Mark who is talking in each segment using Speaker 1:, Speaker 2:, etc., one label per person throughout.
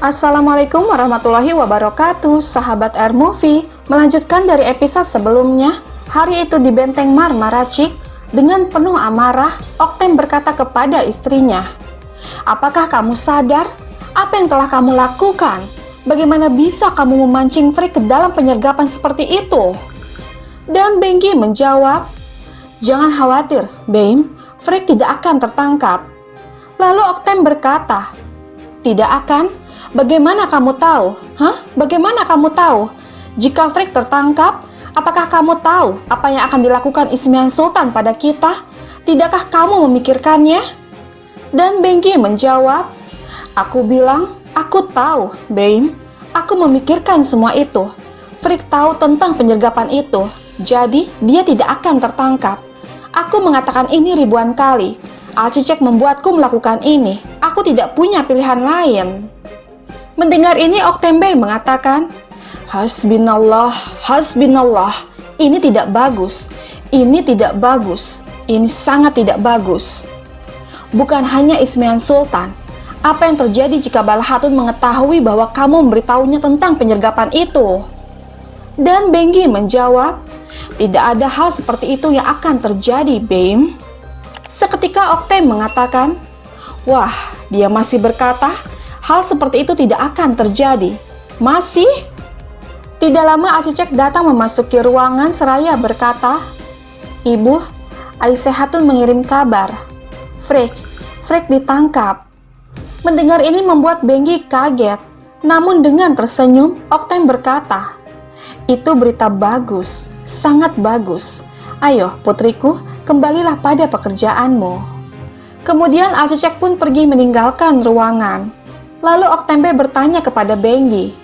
Speaker 1: Assalamualaikum warahmatullahi wabarakatuh, sahabat Air Movie. Melanjutkan dari episode sebelumnya, hari itu di Benteng Marmaracik, dengan penuh amarah, Octane berkata kepada istrinya, "Apakah kamu sadar apa yang telah kamu lakukan? Bagaimana bisa kamu memancing Frick ke dalam penyergapan seperti itu?" Dan Bengi menjawab, "Jangan khawatir, Bame, Frick tidak akan tertangkap." Lalu Octane berkata, "Tidak akan? Bagaimana kamu tahu? Bagaimana kamu tahu? Jika Frick tertangkap, apakah kamu tahu apa yang akan dilakukan Ismihan Sultan pada kita? Tidakkah kamu memikirkannya?" Dan Bengi menjawab, "Aku bilang, aku tahu, Bame. Aku memikirkan semua itu. Frick tahu tentang penyergapan itu, jadi dia tidak akan tertangkap. Aku mengatakan ini ribuan kali. Alcicek membuatku melakukan ini. Aku tidak punya pilihan lain." Mendengar ini, Octane mengatakan, "Hasbinallah, hasbinallah. Ini tidak bagus. Ini tidak bagus. Ini sangat tidak bagus. Bukan hanya Ismihan Sultan. Apa yang terjadi jika Balhatun mengetahui bahwa kamu memberitahunya tentang penyergapan itu?" Dan Bengi menjawab, "Tidak ada hal seperti itu yang akan terjadi, Bame." Seketika Octane mengatakan, "Wah, dia masih berkata, hal seperti itu tidak akan terjadi. Masih?" Tidak lama Alcicek datang memasuki ruangan seraya berkata, "Ibu, Aisyah Hatun mengirim kabar. Frick ditangkap." Mendengar ini membuat Bengi kaget. Namun dengan tersenyum, Octane berkata, "Itu berita bagus, sangat bagus. Ayo putriku, kembalilah pada pekerjaanmu." Kemudian Alcicek pun pergi meninggalkan ruangan. Lalu Octane bertanya kepada Bengi,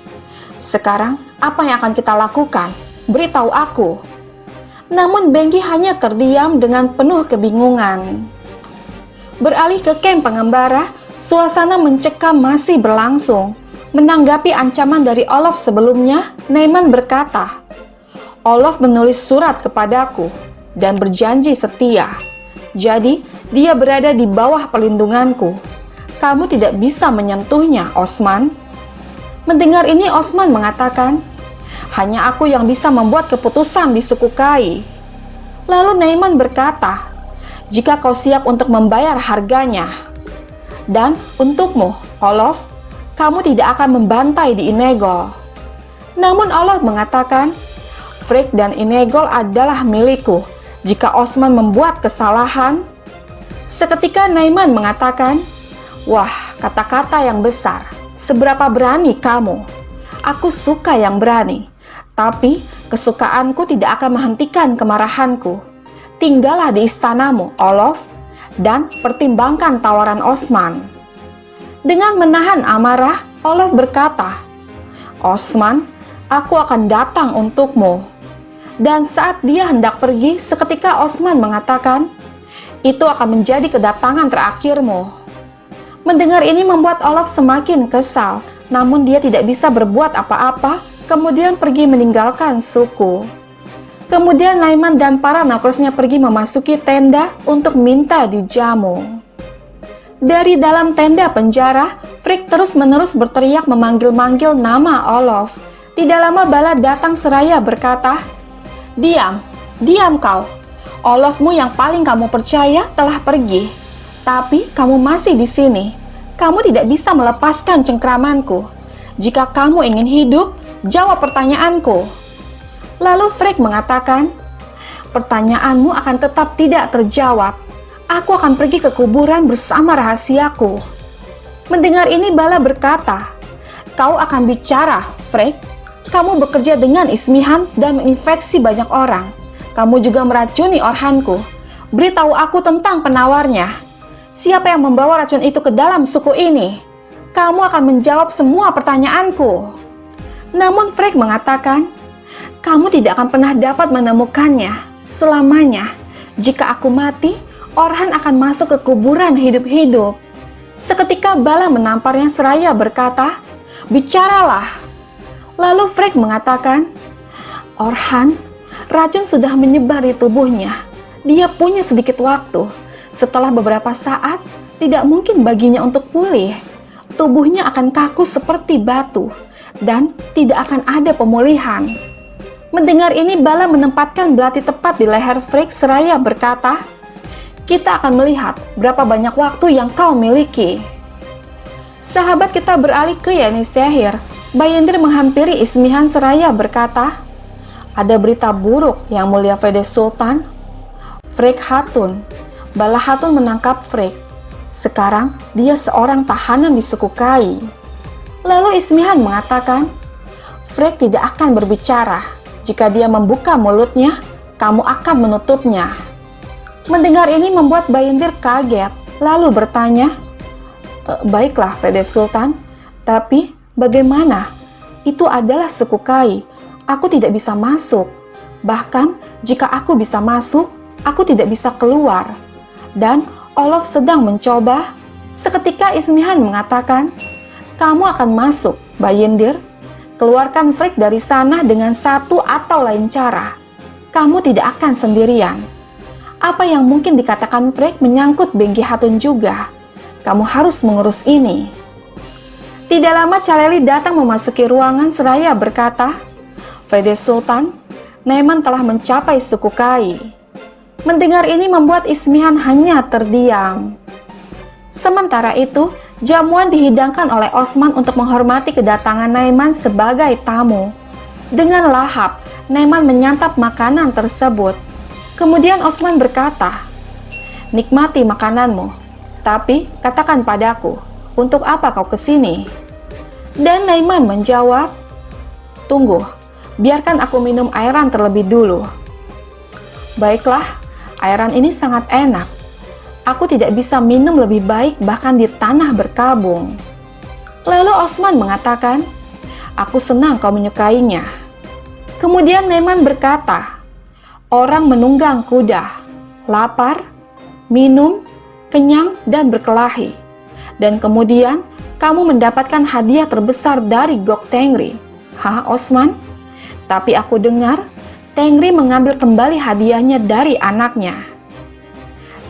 Speaker 1: "Sekarang apa yang akan kita lakukan? Beritahu aku." Namun Bengi hanya terdiam dengan penuh kebingungan. Beralih ke kamp pengembara, suasana mencekam masih berlangsung. Menanggapi ancaman dari Olof sebelumnya, Naiman berkata, "Olof menulis surat kepadaku dan berjanji setia. Jadi, dia berada di bawah perlindunganku. Kamu tidak bisa menyentuhnya, Osman." Mendengar ini, Osman mengatakan, "Hanya aku yang bisa membuat keputusan di suku Kai." Lalu Naiman berkata, "Jika kau siap untuk membayar harganya. Dan untukmu, Olof, kamu tidak akan membantai di Inegol." Namun Olof mengatakan, "Frick dan Inegol adalah milikku. Jika Osman membuat kesalahan..." Seketika Naiman mengatakan, "Wah, kata-kata yang besar. Seberapa berani kamu? Aku suka yang berani. Tapi kesukaanku tidak akan menghentikan kemarahanku. Tinggallah di istanamu, Olof, dan pertimbangkan tawaran Osman." Dengan menahan amarah, Olof berkata, "Osman, aku akan datang untukmu." Dan saat dia hendak pergi, seketika Osman mengatakan, "Itu akan menjadi kedatangan terakhirmu." Mendengar ini membuat Olof semakin kesal, namun dia tidak bisa berbuat apa-apa, kemudian pergi meninggalkan suku. Kemudian Naiman dan para nokersnya pergi memasuki tenda untuk minta dijamu. Dari dalam tenda penjara, Frick terus-menerus berteriak memanggil-manggil nama Olof. Tidak lama Bala datang seraya berkata, "Diam, diam kau. Olofmu yang paling kamu percaya telah pergi. Tapi kamu masih di sini. Kamu tidak bisa melepaskan cengkramanku. Jika kamu ingin hidup, jawab pertanyaanku." Lalu Frick mengatakan, "Pertanyaanmu akan tetap tidak terjawab. Aku akan pergi ke kuburan bersama rahasiaku." Mendengar ini Bala berkata, "Kau akan bicara, Frick. Kamu bekerja dengan Ismihan dan menginfeksi banyak orang. Kamu juga meracuni Orhanku. Beritahu aku tentang penawarnya. Siapa yang membawa racun itu ke dalam suku ini? Kamu akan menjawab semua pertanyaanku." Namun Frick mengatakan, "Kamu tidak akan pernah dapat menemukannya selamanya. Jika aku mati, Orhan akan masuk ke kuburan hidup-hidup." Seketika Bala menamparnya seraya berkata, "Bicaralah." Lalu Frick mengatakan, "Orhan, racun sudah menyebar di tubuhnya. Dia punya sedikit waktu. Setelah beberapa saat, tidak mungkin baginya untuk pulih. tubuhnya akan kaku seperti batu dan tidak akan ada pemulihan. Mendengar ini, Bala menempatkan belati tepat di leher Frigg seraya berkata, "Kita akan melihat berapa banyak waktu yang kau miliki." Sahabat kita beralih ke Yenisehir. Bayendir menghampiri Ismihan seraya berkata, "Ada berita buruk, Yang Mulia Frede Sultan." Frigg Hatun. Bala Hatun menangkap Frigg. Sekarang dia seorang tahanan di suku Kai. Lalu Ismihan mengatakan, "Frigg tidak akan berbicara. Jika dia membuka mulutnya, kamu akan menutupnya." Mendengar ini membuat Bayendir kaget, lalu bertanya, "Baiklah Frede Sultan, tapi bagaimana? Itu adalah suku Kai. Aku tidak bisa masuk. Bahkan jika aku bisa masuk, aku tidak bisa keluar." Dan Olof sedang mencoba. Seketika Ismihan mengatakan, "Kamu akan masuk, Bayendir. Keluarkan Frigg dari sana dengan satu atau lain cara. Kamu tidak akan sendirian. Apa yang mungkin dikatakan Frigg menyangkut Bengki Hatun juga. Kamu harus mengurus ini." Tidak lama Caleli datang memasuki ruangan seraya berkata, "Frede Sultan, Naiman telah mencapai suku Kai." Mendengar ini membuat Ismihan hanya terdiam. Sementara itu, jamuan dihidangkan oleh Osman untuk menghormati kedatangan Naiman sebagai tamu. Dengan lahap, Naiman menyantap makanan tersebut. Kemudian Osman berkata, "Nikmati makananmu, tapi katakan padaku, untuk apa kau kesini?" Dan Naiman menjawab, "Tunggu, biarkan aku minum airan terlebih dulu." "Baiklah, airan ini sangat enak. Aku tidak bisa minum lebih baik bahkan di tanah berkabung." Lalu Osman mengatakan, "Aku senang kau menyukainya." Kemudian Naiman berkata, "Orang menunggang kuda, lapar, minum, kenyang, dan berkelahi. Dan kemudian kamu mendapatkan hadiah terbesar dari Gok Tengri." "Hah, Osman? Tapi aku dengar Tengri mengambil kembali hadiahnya dari anaknya.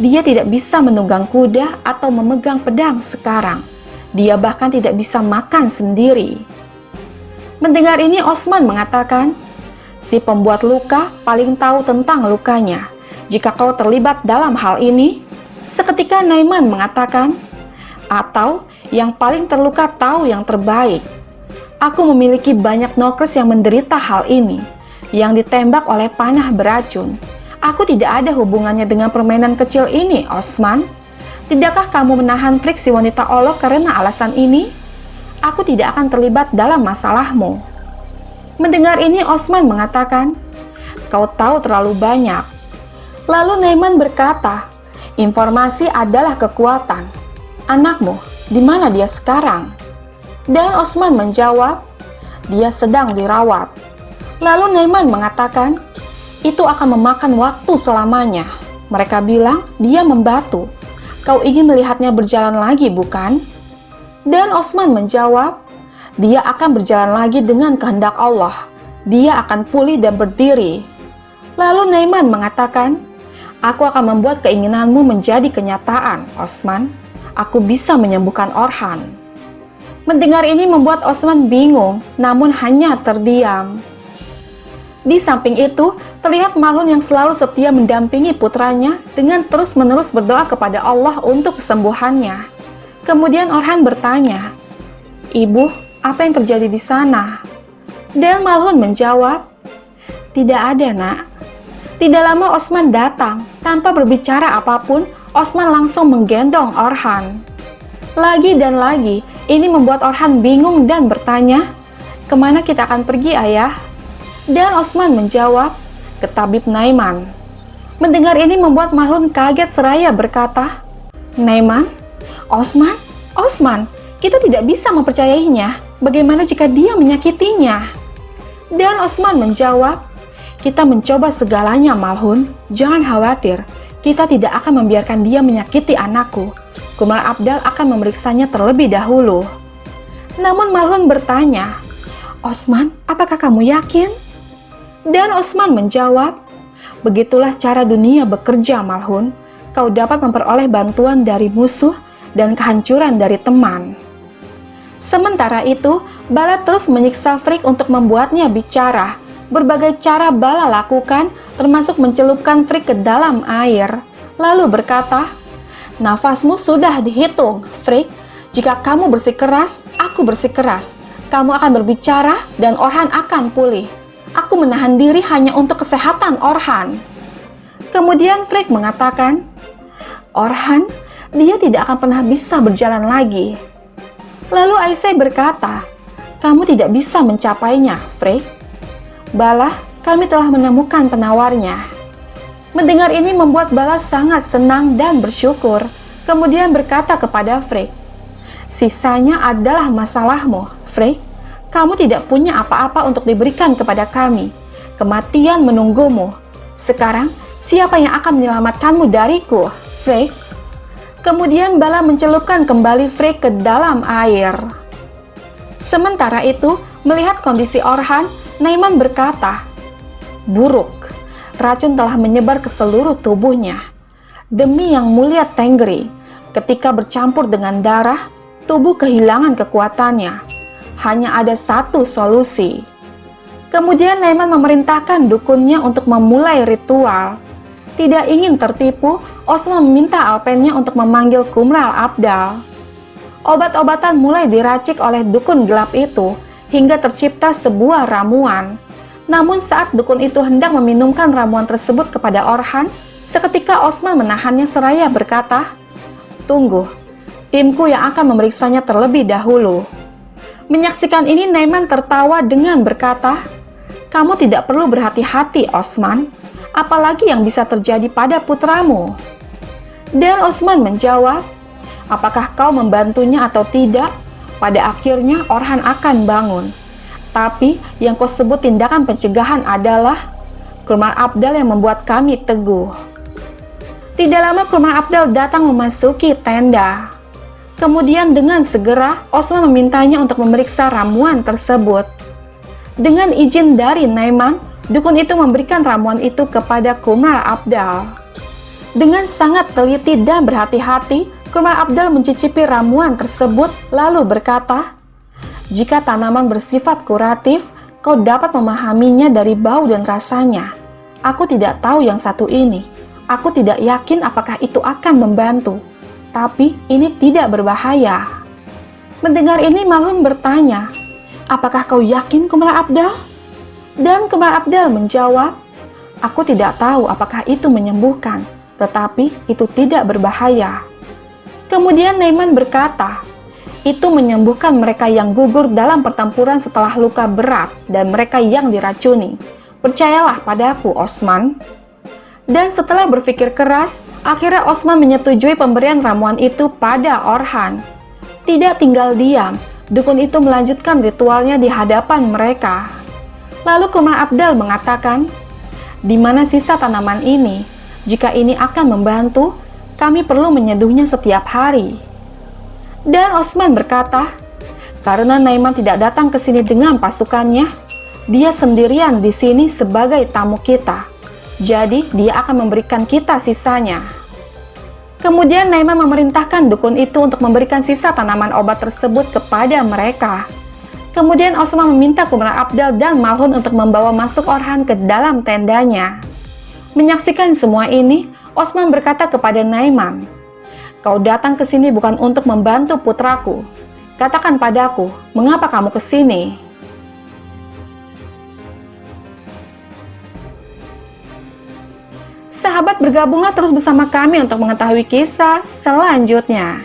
Speaker 1: Dia tidak bisa menunggang kuda atau memegang pedang sekarang. Dia bahkan tidak bisa makan sendiri." Mendengar ini Osman mengatakan, "Si pembuat luka paling tahu tentang lukanya. Jika kau terlibat dalam hal ini." Seketika Naiman mengatakan, "Atau yang paling terluka tahu yang terbaik. Aku memiliki banyak nokres yang menderita hal ini, yang ditembak oleh panah beracun. Aku tidak ada hubungannya dengan permainan kecil ini, Osman. Tidakkah kamu menahan Frigg si wanita Olof karena alasan ini? Aku tidak akan terlibat dalam masalahmu." Mendengar ini Osman mengatakan, "Kau tahu terlalu banyak." Lalu Naiman berkata, "Informasi adalah kekuatan. Anakmu, di mana dia sekarang?" Dan Osman menjawab, "Dia sedang dirawat." Lalu Naiman mengatakan, "Itu akan memakan waktu selamanya. Mereka bilang dia membatu. Kau ingin melihatnya berjalan lagi, bukan?" Dan Osman menjawab, "Dia akan berjalan lagi dengan kehendak Allah. Dia akan pulih dan berdiri." Lalu Naiman mengatakan, "Aku akan membuat keinginanmu menjadi kenyataan, Osman. Aku bisa menyembuhkan Orhan." Mendengar ini membuat Osman bingung, namun hanya terdiam. Di samping itu, terlihat Malhun yang selalu setia mendampingi putranya dengan terus-menerus berdoa kepada Allah untuk kesembuhannya. Kemudian Orhan bertanya, "Ibu, apa yang terjadi di sana?" Dan Malhun menjawab, "Tidak ada, Nak." Tidak lama Osman datang. Tanpa berbicara apapun, Osman langsung menggendong Orhan. Lagi dan lagi, ini membuat Orhan bingung dan bertanya, "Kemana kita akan pergi, Ayah?" Dan Osman menjawab, "Ke tabib Naiman." Mendengar ini membuat Malhun kaget seraya berkata, "Naiman? Osman? Osman, kita tidak bisa mempercayainya. Bagaimana jika dia menyakitinya?" Dan Osman menjawab, "Kita mencoba segalanya, Malhun. Jangan khawatir, kita tidak akan membiarkan dia menyakiti anakku. Kumar Abdal akan memeriksanya terlebih dahulu." Namun Malhun bertanya, "Osman, apakah kamu yakin?" Dan Osman menjawab, "Begitulah cara dunia bekerja, Malhun. Kau dapat memperoleh bantuan dari musuh dan kehancuran dari teman." Sementara itu, Bala terus menyiksa Frick untuk membuatnya bicara. Berbagai cara Bala lakukan, termasuk mencelupkan Frick ke dalam air. Lalu berkata, "Nafasmu sudah dihitung, Frick. Jika kamu bersikeras, aku bersikeras. Kamu akan berbicara dan Orhan akan pulih. Aku menahan diri hanya untuk kesehatan Orhan." Kemudian Frick mengatakan, "Orhan, dia tidak akan pernah bisa berjalan lagi." Lalu Aisy berkata, "Kamu tidak bisa mencapainya, Frick." "Bala, kami telah menemukan penawarnya." Mendengar ini membuat Bala sangat senang dan bersyukur. Kemudian berkata kepada Frick, "Sisanya adalah masalahmu, Frick. Kamu tidak punya apa-apa untuk diberikan kepada kami. Kematian menunggumu. Sekarang, siapa yang akan menyelamatkanmu dariku, Frick?" Kemudian Bala mencelupkan kembali Frick ke dalam air. Sementara itu, melihat kondisi Orhan, Naiman berkata, "Buruk, racun telah menyebar ke seluruh tubuhnya. Demi yang mulia Tenggri, ketika bercampur dengan darah, tubuh kehilangan kekuatannya. Hanya ada satu solusi." Kemudian Naiman memerintahkan dukunnya untuk memulai ritual. Tidak ingin tertipu, Osman meminta Alpennya untuk memanggil Kumral Abdal. Obat-obatan mulai diracik oleh dukun gelap itu, hingga tercipta sebuah ramuan. Namun saat dukun itu hendak meminumkan ramuan tersebut kepada Orhan, seketika Osman menahannya seraya berkata, "Tunggu, timku yang akan memeriksanya terlebih dahulu." Menyaksikan ini Naiman tertawa dengan berkata, "Kamu tidak perlu berhati-hati, Osman. Apalagi yang bisa terjadi pada putramu?" Dan Osman menjawab, "Apakah kau membantunya atau tidak? Pada akhirnya Orhan akan bangun. Tapi yang kau sebut tindakan pencegahan adalah Kumral Abdal yang membuat kami teguh." Tidak lama Kumral Abdal datang memasuki tenda. Kemudian dengan segera Osman memintanya untuk memeriksa ramuan tersebut. Dengan izin dari Naiman, dukun itu memberikan ramuan itu kepada Kumral Abdal. Dengan sangat teliti dan berhati-hati, Kumral Abdal mencicipi ramuan tersebut lalu berkata, "Jika tanaman bersifat kuratif, kau dapat memahaminya dari bau dan rasanya. Aku tidak tahu yang satu ini. Aku tidak yakin apakah itu akan membantu. Tapi ini tidak berbahaya." Mendengar ini Malhun bertanya, "Apakah kau yakin, Kumral Abdal?" Dan Kumral Abdal menjawab, "Aku tidak tahu apakah itu menyembuhkan, tetapi itu tidak berbahaya." Kemudian Naiman berkata, "Itu menyembuhkan mereka yang gugur dalam pertempuran setelah luka berat dan mereka yang diracuni. Percayalah padaku, Osman." Dan setelah berpikir keras, akhirnya Osman menyetujui pemberian ramuan itu pada Orhan. Tidak tinggal diam, dukun itu melanjutkan ritualnya di hadapan mereka. Lalu Kumral Abdal mengatakan, "Di mana sisa tanaman ini? Jika ini akan membantu, kami perlu menyeduhnya setiap hari." Dan Osman berkata, "Karena Naiman tidak datang ke sini dengan pasukannya, dia sendirian di sini sebagai tamu kita. Jadi dia akan memberikan kita sisanya." Kemudian Naiman memerintahkan dukun itu untuk memberikan sisa tanaman obat tersebut kepada mereka. Kemudian Osman meminta Kumral Abdal dan Malhun untuk membawa masuk Orhan ke dalam tendanya. Menyaksikan semua ini, Osman berkata kepada Naiman, "Kau datang ke sini bukan untuk membantu putraku. Katakan padaku, mengapa kamu ke sini?" Sahabat, bergabunglah terus bersama kami untuk mengetahui kisah selanjutnya.